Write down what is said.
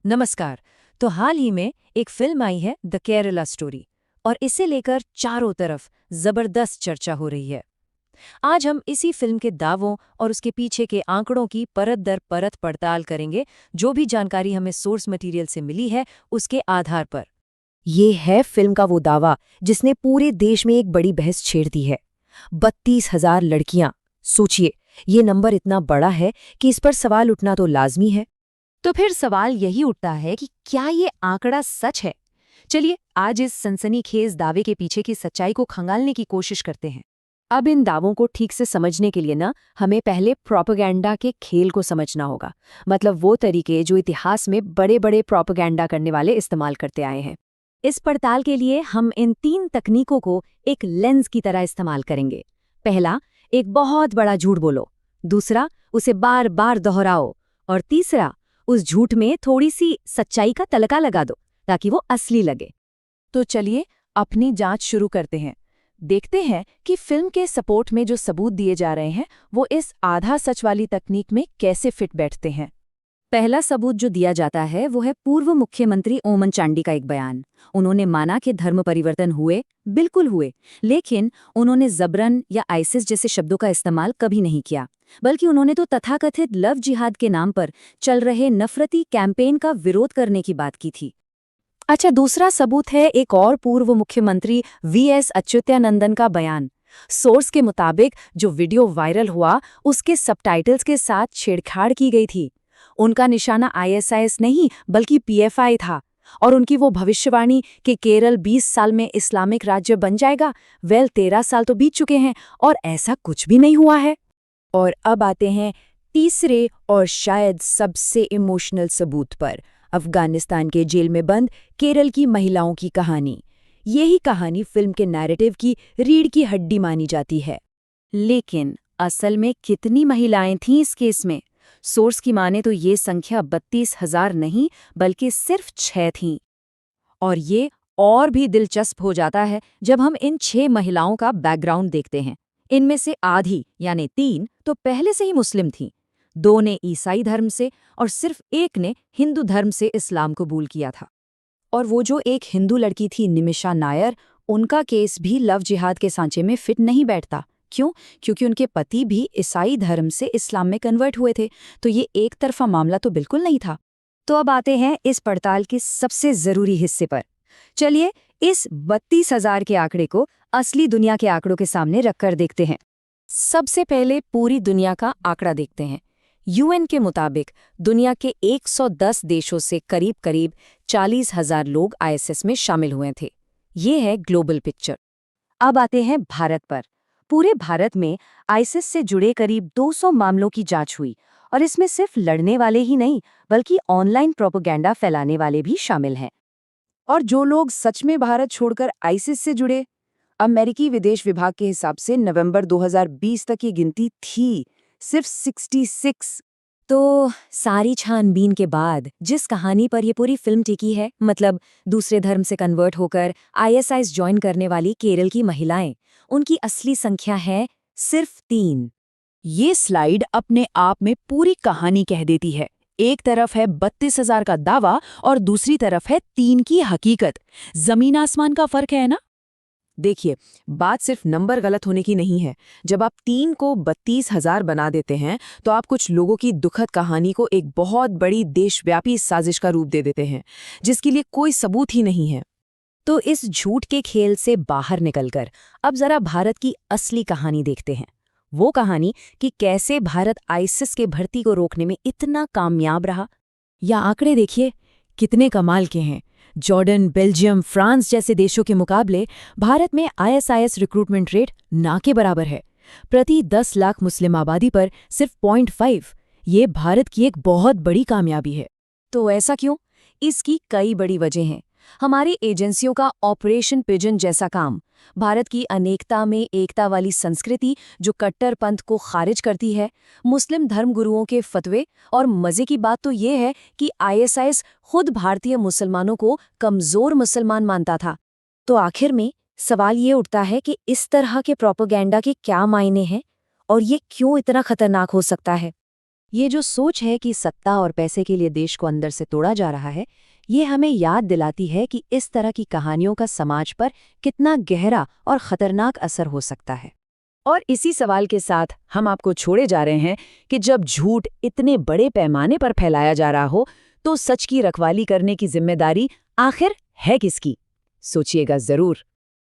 नमस्कार। तो हाल ही में एक फिल्म आई है द केरला स्टोरी और इसे लेकर चारों तरफ जबरदस्त चर्चा हो रही है। आज हम इसी फिल्म के दावों और उसके पीछे के आंकड़ों की परत दर परत पड़ताल करेंगे, जो भी जानकारी हमें सोर्स मटेरियल से मिली है उसके आधार पर। ये है फिल्म का वो दावा जिसने पूरे देश में एक बड़ी बहस छेड़ दी है। 32,000 लड़कियां। सोचिए, ये नंबर इतना बड़ा है कि इस पर सवाल उठना तो लाजमी है। तो फिर सवाल यही उठता है कि क्या ये आंकड़ा सच है। चलिए आज इस सनसनीखेज दावे के पीछे की सच्चाई को खंगालने की कोशिश करते हैं। अब इन दावों को ठीक से समझने के लिए ना हमें पहले प्रोपेगेंडा के खेल को समझना होगा। मतलब वो तरीके जो इतिहास में बड़े बड़े प्रोपेगेंडा करने वाले इस्तेमाल करते आए हैं। इस पड़ताल के लिए हम इन 3 तकनीकों को एक लेंस की तरह इस्तेमाल करेंगे। पहला, एक बहुत बड़ा झूठ बोलो। दूसरा, उसे बार बार दोहराओ। और तीसरा, उस झूठ में थोड़ी सी सच्चाई का तलका लगा दो ताकि वो असली लगे। तो चलिए अपनी जांच शुरू करते हैं। देखते हैं कि फिल्म के सपोर्ट में जो सबूत दिए जा रहे हैं वो इस आधा सच वाली तकनीक में कैसे फिट बैठते हैं। पहला सबूत जो दिया जाता है वो है पूर्व मुख्यमंत्री ओमन चांडी का एक बयान। उन्होंने माना कि धर्म परिवर्तन हुए, बिल्कुल हुए, लेकिन उन्होंने जबरन या आइसिस जैसे शब्दों का इस्तेमाल कभी नहीं किया, बल्कि उन्होंने तो तथाकथित लव जिहाद के नाम पर चल रहे नफरती कैंपेन का विरोध करने की बात की थी। अच्छा, दूसरा सबूत है एक और पूर्व मुख्यमंत्री वीएस अच्युतानंदन का बयान। सोर्स के मुताबिक जो वीडियो वायरल हुआ उसके सबटाइटल्स के साथ छेड़छाड़ की गई थी। उनका निशाना आईएसआईएस नहीं बल्कि पीएफआई था। और उनकी वो भविष्यवाणी कि केरल 20 साल में इस्लामिक राज्य बन जाएगा, 13 साल तो बीत चुके हैं और ऐसा कुछ भी नहीं हुआ है। और अब आते हैं तीसरे और शायद सबसे इमोशनल सबूत पर, अफगानिस्तान के जेल में बंद केरल की महिलाओं की कहानी। यही कहानी फिल्म के नैरेटिव की रीढ़ की हड्डी मानी जाती है। लेकिन असल में कितनी महिलाएं थीं इस केस में? सोर्स की माने तो ये संख्या 32,000 नहीं बल्कि सिर्फ 6 थीं। और ये और भी दिलचस्प हो जाता है जब हम इन 6 महिलाओं का बैकग्राउंड देखते हैं। इनमें से आधी यानी 3 तो पहले से ही मुस्लिम थीं, 2 ने ईसाई धर्म से और सिर्फ 1 ने हिंदू धर्म से इस्लाम कबूल किया था। और वो जो एक हिंदू लड़की थी निमिषा नायर, उनका केस भी लव जिहाद के सांचे में फिट नहीं बैठता। क्यों? क्योंकि उनके पति भी ईसाई धर्म से इस्लाम में कन्वर्ट हुए थे, तो ये एक तरफा मामला तो बिल्कुल नहीं था। तो अब आते हैं इस पड़ताल के सबसे जरूरी हिस्से पर। चलिए इस 32,000 के आंकड़े को असली दुनिया के आंकड़ों के सामने रखकर देखते हैं। सबसे पहले पूरी दुनिया का आंकड़ा देखते हैं। यूएन के मुताबिक दुनिया के 110 देशों से करीब करीब 40,000 लोग आईएसएस में शामिल हुए थे। ये है ग्लोबल पिक्चर। अब आते हैं भारत पर। पूरे भारत में आईसिस से जुड़े करीब 200 मामलों की जांच हुई और इसमें सिर्फ लड़ने वाले ही नहीं बल्कि ऑनलाइन प्रोपेगेंडा फैलाने वाले भी शामिल हैं। और जो लोग सच में भारत छोड़कर आईसिस से जुड़े, अमेरिकी विदेश विभाग के हिसाब से नवंबर 2020 तक की गिनती थी सिर्फ 66। तो सारी छानबीन के बाद जिस कहानी पर ये पूरी फिल्म टिकी है, मतलब दूसरे धर्म से कन्वर्ट होकर आईएसआईएस ज्वाइन करने वाली केरल की महिलाएं, उनकी असली संख्या है सिर्फ 3। ये स्लाइड अपने आप में पूरी कहानी कह देती है। एक तरफ है 32,000 का दावा और दूसरी तरफ है 3 की हकीकत। जमीन आसमान का फर्क है ना? देखिए, बात सिर्फ नंबर गलत होने की नहीं है। जब आप 3 को 32,000 बना देते हैं तो आप कुछ लोगों की दुखद कहानी को एक बहुत बड़ी देशव्यापी साजिश का रूप दे देते हैं जिसके लिए कोई सबूत ही नहीं है। तो इस झूठ के खेल से बाहर निकलकर अब जरा भारत की असली कहानी देखते हैं। वो कहानी कि कैसे भारत आईसिस के भर्ती को रोकने में इतना कामयाब रहा। या आंकड़े देखिए, कितने कमाल के हैं। जॉर्डन, बेल्जियम, फ्रांस जैसे देशों के मुकाबले भारत में आईएसआईएस रिक्रूटमेंट रेट ना के बराबर है। प्रति 10 लाख मुस्लिम आबादी पर सिर्फ 0.5। ये भारत की एक बहुत बड़ी कामयाबी है। तो ऐसा क्यों? इसकी कई बड़ी वजह हैं। हमारी एजेंसियों का ऑपरेशन पिजन जैसा काम, भारत की अनेकता में एकता वाली संस्कृति जो कट्टरपंथ को खारिज करती है, मुस्लिम धर्मगुरुओं के फतवे, और मजे की बात तो ये है कि आईएसआईएस खुद भारतीय मुसलमानों को कमजोर मुसलमान मानता था। तो आखिर में सवाल ये उठता है कि इस तरह के प्रोपेगेंडा के क्या मायने हैं और ये क्यों इतना खतरनाक हो सकता है। ये जो सोच है कि सत्ता और पैसे के लिए देश को अंदर से तोड़ा जा रहा है, ये हमें याद दिलाती है कि इस तरह की कहानियों का समाज पर कितना गहरा और खतरनाक असर हो सकता है। और इसी सवाल के साथ हम आपको छोड़े जा रहे हैं कि जब झूठ इतने बड़े पैमाने पर फैलाया जा रहा हो, तो सच की रखवाली करने की जिम्मेदारी आखिर है किसकी? सोचिएगा जरूर।